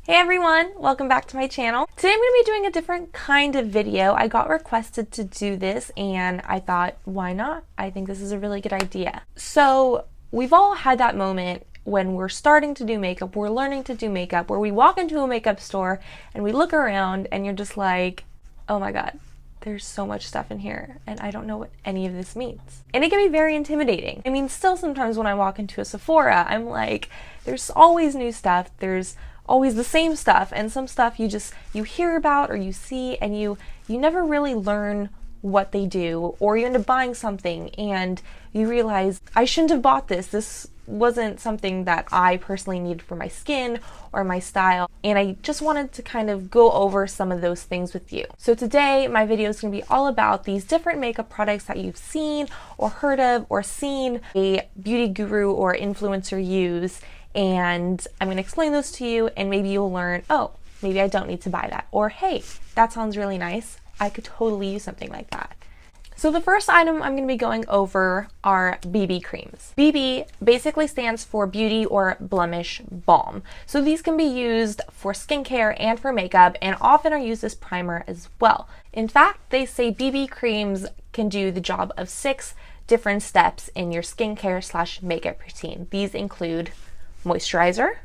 Hey everyone, welcome back to my channel. Today I'm going to be doing a different kind of video. I got requested to do this and I thought, why not? I think this is a really good idea. So we've all had that moment when we're starting to do makeup, we're learning to do makeup, where we walk into a makeup store and we look around and you're just like, oh my god, there's so much stuff in here and I don't know what any of this means. And it can be very intimidating. I mean, still sometimes when I walk into a Sephora, I'm like, there's always new stuff, there's always the same stuff, and some stuff you hear about or you see and you never really learn what they do, or you end up buying something and you realize, I shouldn't have bought this. This wasn't something that I personally needed for my skin or my style, and I just wanted to kind of go over some of those things with you. So today my video is going to be all about these different makeup products that you've seen or heard of or seen a beauty guru or influencer use, and I'm going to explain those to you, and maybe you'll learn, oh, maybe I don't need to buy that, or hey, that sounds really nice, I could totally use something like that. So the first item I'm going to be going over are BB creams. BB basically stands for Beauty or Blemish Balm. So these can be used for skincare and for makeup, and often are used as primer as well. In fact, they say BB creams can do the job of 6 different steps in your skincare / makeup routine. These include moisturizer,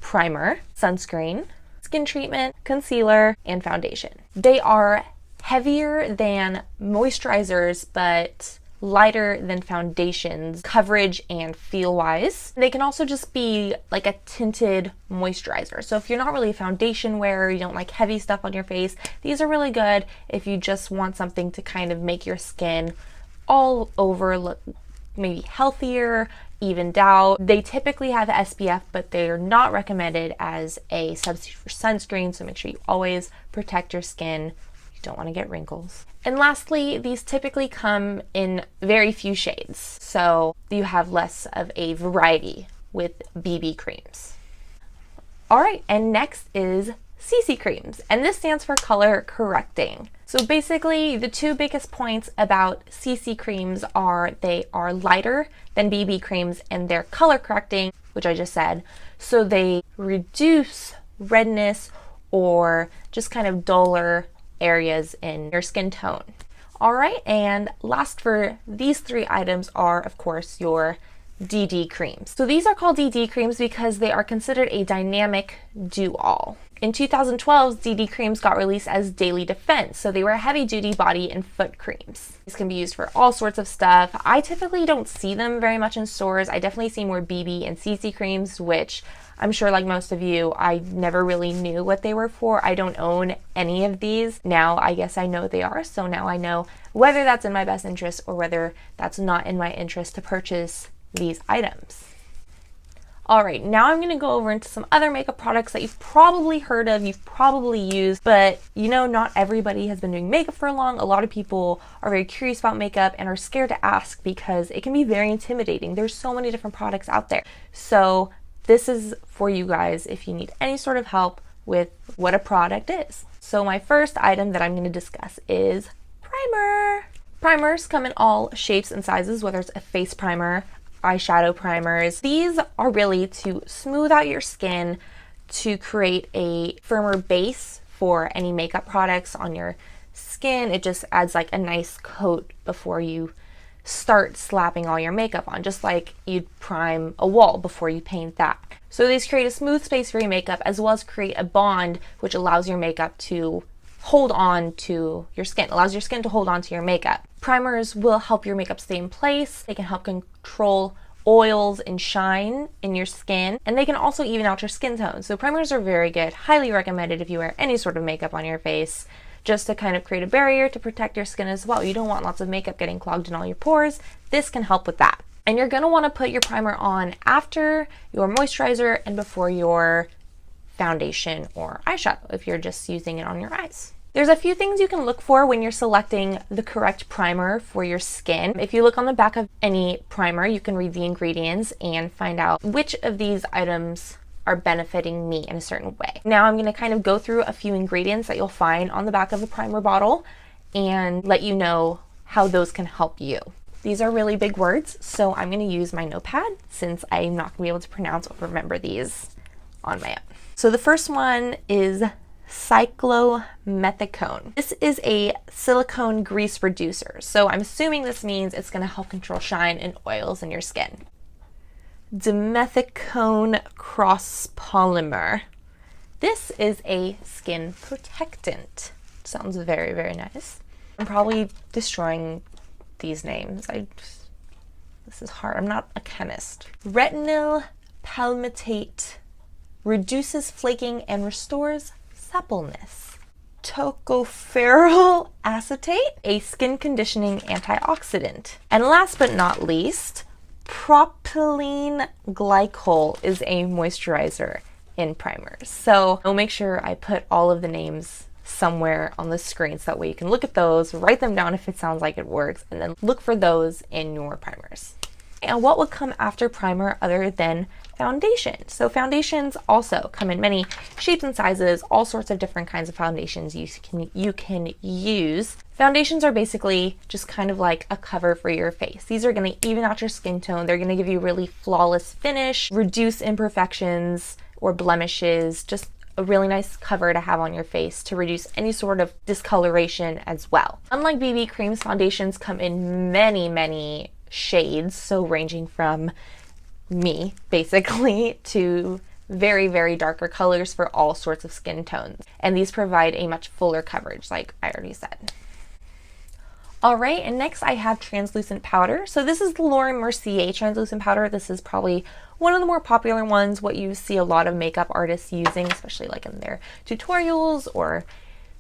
primer, sunscreen, skin treatment, concealer, and foundation. They are heavier than moisturizers, but lighter than foundations, coverage and feel-wise. They can also just be like a tinted moisturizer. So if you're not really a foundation wearer, you don't like heavy stuff on your face, these are really good if you just want something to kind of make your skin all over look maybe healthier, evened out. They typically have SPF, but they're not recommended as a substitute for sunscreen, so make sure you always protect your skin. You don't want to get wrinkles. And lastly, these typically come in very few shades, so you have less of a variety with BB creams. Alright, and next is CC creams, and this stands for color correcting. So basically, the 2 biggest points about CC creams are they are lighter than BB creams and they're color correcting, which I just said. So they reduce redness or just kind of duller areas in your skin tone. Alright, and last for these 3 items are, of course, your DD creams. So these are called DD creams because they are considered a dynamic do-all. In 2012, DD creams got released as Daily Defense, so they were heavy-duty body and foot creams. These can be used for all sorts of stuff. I typically don't see them very much in stores. I definitely see more BB and CC creams, which I'm sure, like most of you, I never really knew what they were for. I don't own any of these. Now I guess I know what they are, so now I know whether that's in my best interest or whether that's not in my interest to purchase these items. Alright, now I'm going to go over into some other makeup products that you've probably heard of, you've probably used, but you know, not everybody has been doing makeup for long. A lot of people are very curious about makeup and are scared to ask because it can be very intimidating. There's so many different products out there. So this is for you guys if you need any sort of help with what a product is. So my first item that I'm going to discuss is primer. Primers come in all shapes and sizes, whether it's a face primer, eyeshadow primers. These are really to smooth out your skin, to create a firmer base for any makeup products on your skin. It just adds like a nice coat before you start slapping all your makeup on, just like you'd prime a wall before you paint that. So these create a smooth space for your makeup, as well as create a bond which allows your makeup to hold on to your skin, allows your skin to hold on to your makeup. Primers will help your makeup stay in place. They can help control oils and shine in your skin, and they can also even out your skin tone. So primers are very good, highly recommended if you wear any sort of makeup on your face, just to kind of create a barrier to protect your skin as well. You don't want lots of makeup getting clogged in all your pores. This can help with that. And you're going to want to put your primer on after your moisturizer and before your foundation or eyeshadow if you're just using it on your eyes. There's a few things you can look for when you're selecting the correct primer for your skin. If you look on the back of any primer, you can read the ingredients and find out which of these items are benefiting me in a certain way. Now I'm going to kind of go through a few ingredients that you'll find on the back of a primer bottle and let you know how those can help you. These are really big words, so I'm going to use my notepad since I'm not going to be able to pronounce or remember these on my own. So the first one is cyclomethicone. This is a silicone grease reducer. So I'm assuming this means it's going to help control shine and oils in your skin. Dimethicone cross polymer. This is a skin protectant. Sounds very, very nice. I'm probably destroying these names. This is hard. I'm not a chemist. Retinol palmitate reduces flaking and restores suppleness. Tocopherol acetate, a skin conditioning antioxidant. And last but not least, propylene glycol is a moisturizer in primers. So I'll make sure I put all of the names somewhere on the screen so that way you can look at those, write them down if it sounds like it works, and then look for those in your primers. And what would come after primer other than foundation? So foundations also come in many shapes and sizes, all sorts of different kinds of foundations you can use. Foundations are basically just kind of like a cover for your face. These are going to even out your skin tone. They're going to give you really flawless finish, reduce imperfections or blemishes, just a really nice cover to have on your face to reduce any sort of discoloration as well. Unlike BB creams, foundations come in many, many shades, so ranging from me basically to very, very darker colors for all sorts of skin tones. And these provide a much fuller coverage, like I already said. All right, and next I have translucent powder. So this is the Laura Mercier translucent powder. This is probably one of the more popular ones, what you see a lot of makeup artists using, especially like in their tutorials or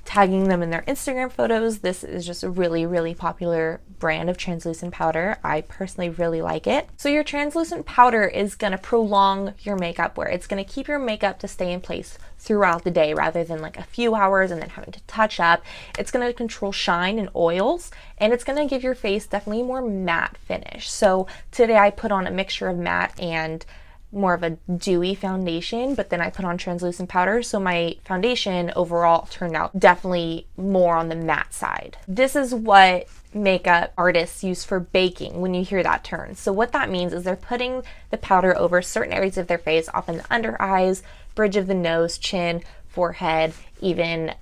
tagging them in their Instagram photos. This is just a really, really popular brand of translucent powder. I personally really like it. So your translucent powder is gonna prolong your makeup wear. It's gonna keep your makeup to stay in place throughout the day rather than like a few hours and then having to touch up. It's gonna control shine and oils, and it's gonna give your face definitely more matte finish. So today I put on a mixture of matte and more of a dewy foundation, but then I put on translucent powder, so my foundation overall turned out definitely more on the matte side. This is what makeup artists use for baking when you hear that term. So what that means is they're putting the powder over certain areas of their face, often the under eyes, bridge of the nose, chin, forehead, even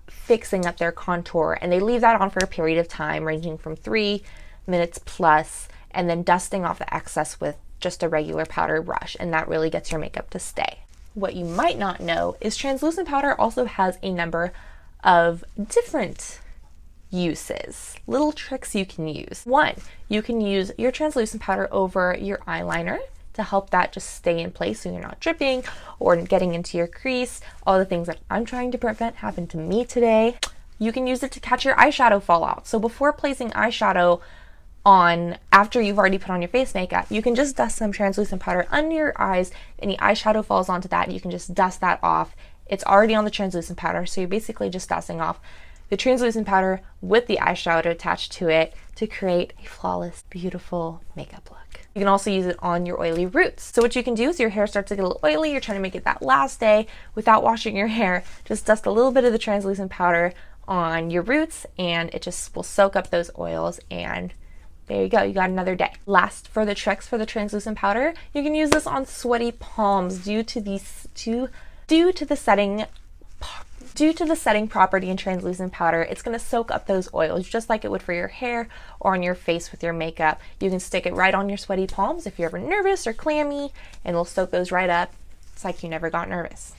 fixing up their contour, and they leave that on for a period of time ranging from 3 minutes plus, and then dusting off the excess with just a regular powder brush, and that really gets your makeup to stay. What you might not know is translucent powder also has a number of different uses, little tricks you can use. One, you can use your translucent powder over your eyeliner to help that just stay in place so you're not dripping or getting into your crease, all the things that I'm trying to prevent happened to me today. You can use it to catch your eyeshadow fallout. So before placing eyeshadow on, after you've already put on your face makeup, you can just dust some translucent powder under your eyes. Any eyeshadow falls onto that, you can just dust that off. It's already on the translucent powder, so you're basically just dusting off the translucent powder with the eyeshadow attached to it to create a flawless, beautiful makeup look. You can also use it on your oily roots. So what you can do is your hair starts to get a little oily, you're trying to make it that last day without washing your hair, just dust a little bit of the translucent powder on your roots and it just will soak up those oils, and there you go, you got another day. Last for the tricks for the translucent powder, you can use this on sweaty palms due to the setting property in translucent powder. It's going to soak up those oils just like it would for your hair or on your face with your makeup. You can stick it right on your sweaty palms if you're ever nervous or clammy, and it'll soak those right up. It's like you never got nervous.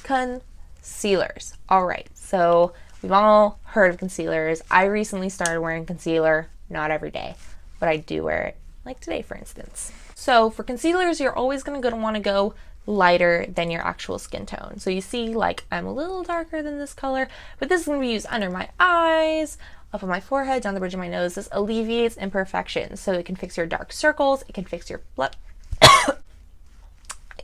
Concealers. All right, so we've all heard of concealers. I recently started wearing concealer. Not every day, but I do wear it, like today, for instance. So for concealers, you're always going to want to go lighter than your actual skin tone. So you see, like, I'm a little darker than this color, but this is going to be used under my eyes, up on my forehead, down the bridge of my nose. This alleviates imperfections. So it can fix your dark circles. It can fix your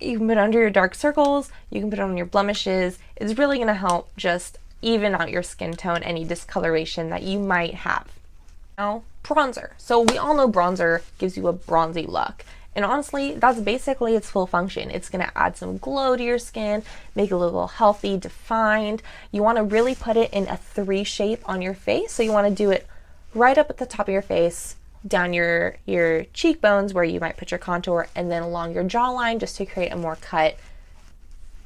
you can put it under your dark circles. You can put it on your blemishes. It's really going to help just even out your skin tone, any discoloration that you might have. Now, bronzer. So we all know bronzer gives you a bronzy look. And honestly, that's basically its full function. It's going to add some glow to your skin, make it a little healthy, defined. You want to really put it in a 3 shape on your face. So you want to do it right up at the top of your face, down your cheekbones where you might put your contour, and then along your jawline just to create a more cut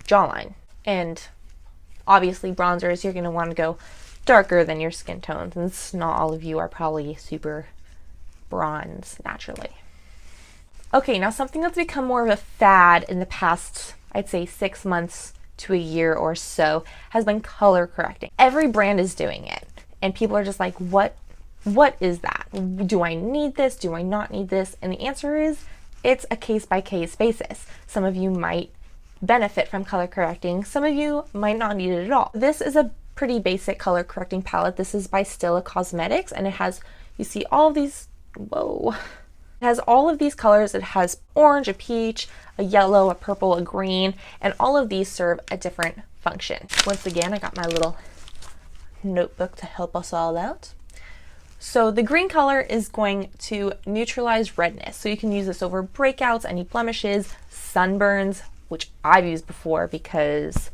jawline. And obviously bronzers, you're going to want to go darker than your skin tones, and not all of you are probably super bronze naturally. Okay, now something that's become more of a fad in the past, I'd say 6 months to a year or so, has been color correcting. Every brand is doing it, and people are just like, what is that? Do I need this? Do I not need this? And the answer is, it's a case-by-case basis. Some of you might benefit from color correcting. Some of you might not need it at all. This is a pretty basic color correcting palette. This is by Stila Cosmetics, and it has, you see all of these, whoa. It has all of these colors. It has orange, a peach, a yellow, a purple, a green, and all of these serve a different function. Once again, I got my little notebook to help us all out. So the green color is going to neutralize redness. So you can use this over breakouts, any blemishes, sunburns, which I've used before because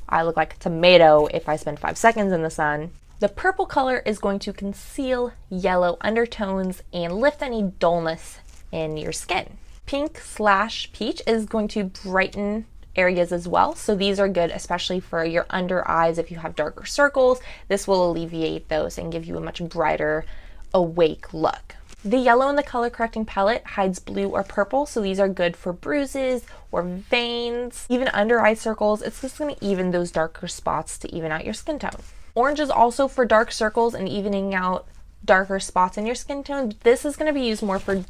I look like a tomato if I spend 5 seconds in the sun. The purple color is going to conceal yellow undertones and lift any dullness in your skin. Pink/peach is going to brighten areas as well. So these are good, especially for your under eyes. If you have darker circles, this will alleviate those and give you a much brighter, awake look. The yellow in the color correcting palette hides blue or purple, so these are good for bruises or veins, even under eye circles. It's just going to even those darker spots to even out your skin tone. Orange is also for dark circles and evening out darker spots in your skin tone. This is going to be used more for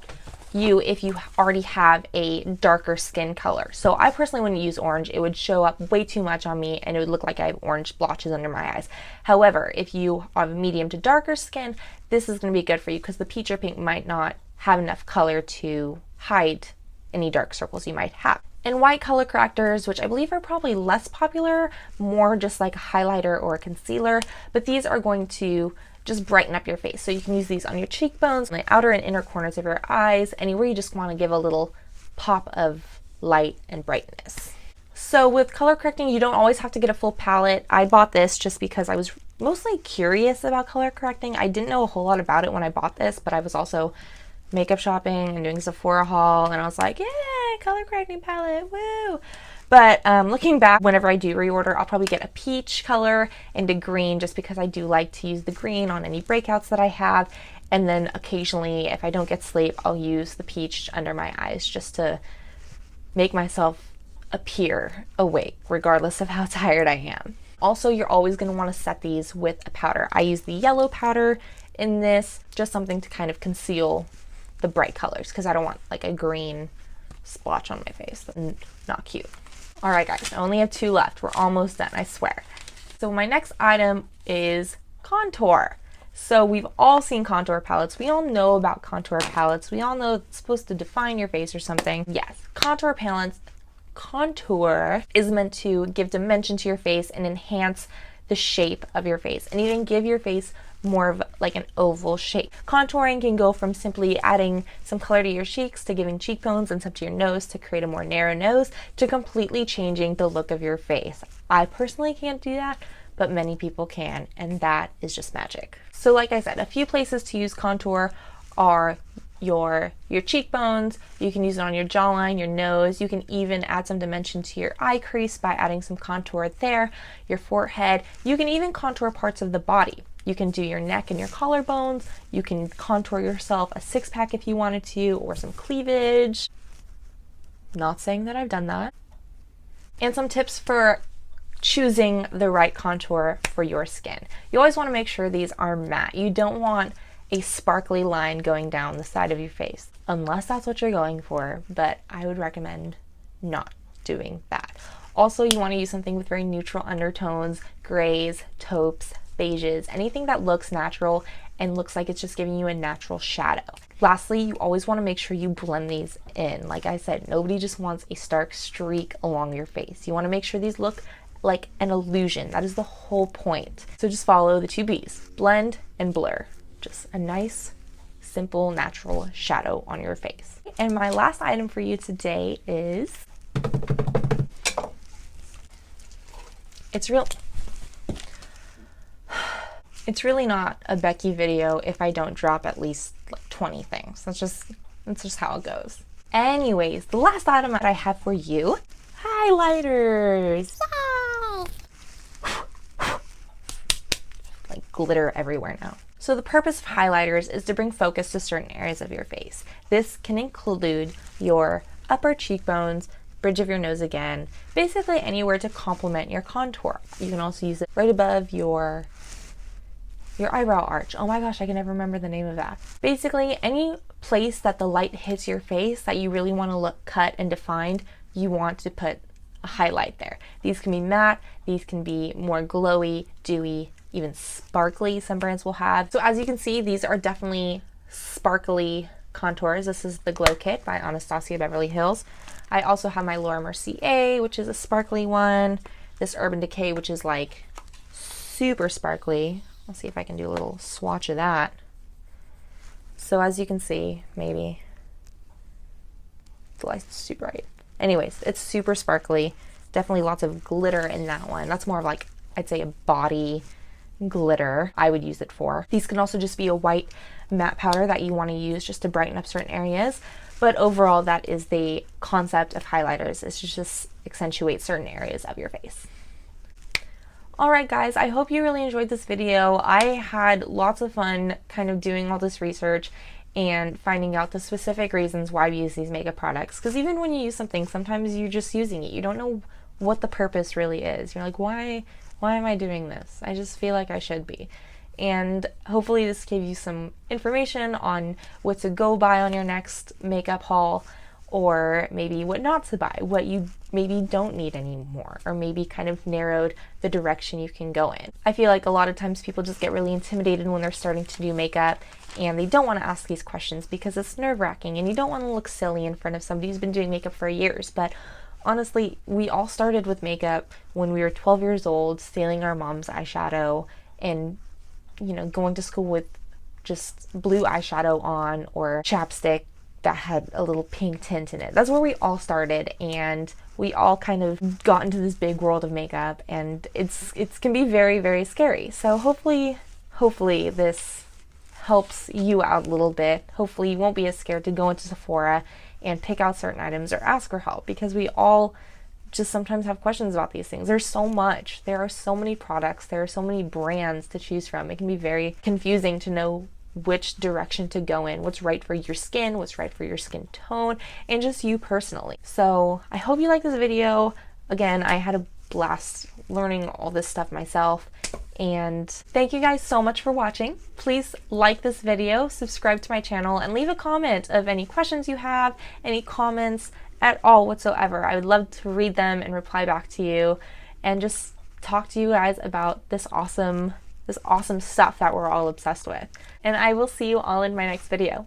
you if you already have a darker skin color. So I personally wouldn't use orange. It would show up way too much on me and it would look like I have orange blotches under my eyes. However, if you have medium to darker skin, this is going to be good for you because the peach or pink might not have enough color to hide any dark circles you might have. And white color correctors, which I believe are probably less popular, more just like a highlighter or a concealer, but these are going to just brighten up your face. So you can use these on your cheekbones, on the outer and inner corners of your eyes, anywhere you just want to give a little pop of light and brightness. So with color correcting, you don't always have to get a full palette. I bought this just because I was mostly curious about color correcting. I didn't know a whole lot about it when I bought this, but I was also makeup shopping and doing Sephora haul, and I was like, yeah, color correcting palette, woo! But looking back, whenever I do reorder, I'll probably get a peach color and a green just because I do like to use the green on any breakouts that I have. And then occasionally, if I don't get sleep, I'll use the peach under my eyes just to make myself appear awake, regardless of how tired I am. Also, you're always going to want to set these with a powder. I use the yellow powder in this, just something to kind of conceal the bright colors because I don't want like a green splotch on my face. That's not cute. All right, guys, I only have 2 left. We're almost done, I swear. So my next item is contour. So we've all seen contour palettes. We all know about contour palettes. We all know it's supposed to define your face or something. Yes, contour palettes. Contour is meant to give dimension to your face and enhance the shape of your face and even give your face more of like an oval shape. Contouring can go from simply adding some color to your cheeks to giving cheekbones and some to your nose to create a more narrow nose to completely changing the look of your face. I personally can't do that, but many people can, and that is just magic. So like I said, a few places to use contour are your cheekbones. You can use it on your jawline, your nose. You can even add some dimension to your eye crease by adding some contour there, your forehead. You can even contour parts of the body. You can do your neck and your collarbones. You can contour yourself a 6-pack if you wanted to, or some cleavage. Not saying that I've done that. And some tips for choosing the right contour for your skin. You always want to make sure these are matte. You don't want a sparkly line going down the side of your face, unless that's what you're going for, but I would recommend not doing that. Also, you want to use something with very neutral undertones, grays, taupes, beiges, anything that looks natural and looks like it's just giving you a natural shadow. Lastly, you always want to make sure you blend these in. Like I said, nobody just wants a stark streak along your face. You want to make sure these look like an illusion. That is the whole point. So just follow the 2 B's, blend and blur. Just a nice, simple, natural shadow on your face. And my last item for you today is, it's really not a Becky video if I don't drop at least like 20 things. That's just how it goes. Anyways, the last item that I have for you. Hi highlighters. Like glitter everywhere now. So the purpose of highlighters is to bring focus to certain areas of your face. This can include your upper cheekbones, bridge of your nose again, basically anywhere to complement your contour. You can also use it right above your eyebrow arch. Oh my gosh, I can never remember the name of that. Basically, any place that the light hits your face that you really want to look cut and defined, you want to put a highlight there. These can be matte, these can be more glowy, dewy, even sparkly, some brands will have. So as you can see, these are definitely sparkly contours. This is the Glow Kit by Anastasia Beverly Hills. I also have my Laura Mercier, which is a sparkly one. This Urban Decay, which is like super sparkly. Let's see if I can do a little swatch of that. So as you can see, maybe the light's too bright. Anyways, it's super sparkly. Definitely lots of glitter in that one. That's more of like, I'd say, a body glitter I would use it for. These can also just be a white matte powder that you want to use just to brighten up certain areas. But overall, that is the concept of highlighters, is to just accentuate certain areas of your face. Alright guys, I hope you really enjoyed this video. I had lots of fun kind of doing all this research and finding out the specific reasons why we use these makeup products. Because even when you use something, sometimes you're just using it. You don't know what the purpose really is. You're like, why am I doing this? I just feel like I should be. And hopefully this gave you some information on what to go buy on your next makeup haul, or maybe what not to buy, what you maybe don't need anymore, or maybe kind of narrowed the direction you can go in. I feel like a lot of times people just get really intimidated when they're starting to do makeup and they don't want to ask these questions because it's nerve-wracking and you don't want to look silly in front of somebody who's been doing makeup for years. But honestly, we all started with makeup when we were 12 years old, stealing our mom's eyeshadow and, you know, going to school with just blue eyeshadow on or chapstick that had a little pink tint in it. That's where we all started, and we all kind of got into this big world of makeup, and it can be very, very scary. So hopefully this helps you out a little bit. Hopefully you won't be as scared to go into Sephora and pick out certain items or ask for help, because we all just sometimes have questions about these things. There's so much. There are so many products. There are so many brands to choose from. It can be very confusing to know which direction to go in, what's right for your skin, what's right for your skin tone, and just you personally. So I hope you like this video. Again, I had a blast learning all this stuff myself, and thank you guys so much for watching. Please like this video, subscribe to my channel, and leave a comment of any questions you have, any comments at all whatsoever. I would love to read them and reply back to you and just talk to you guys about this awesome stuff that we're all obsessed with. And I will see you all in my next video.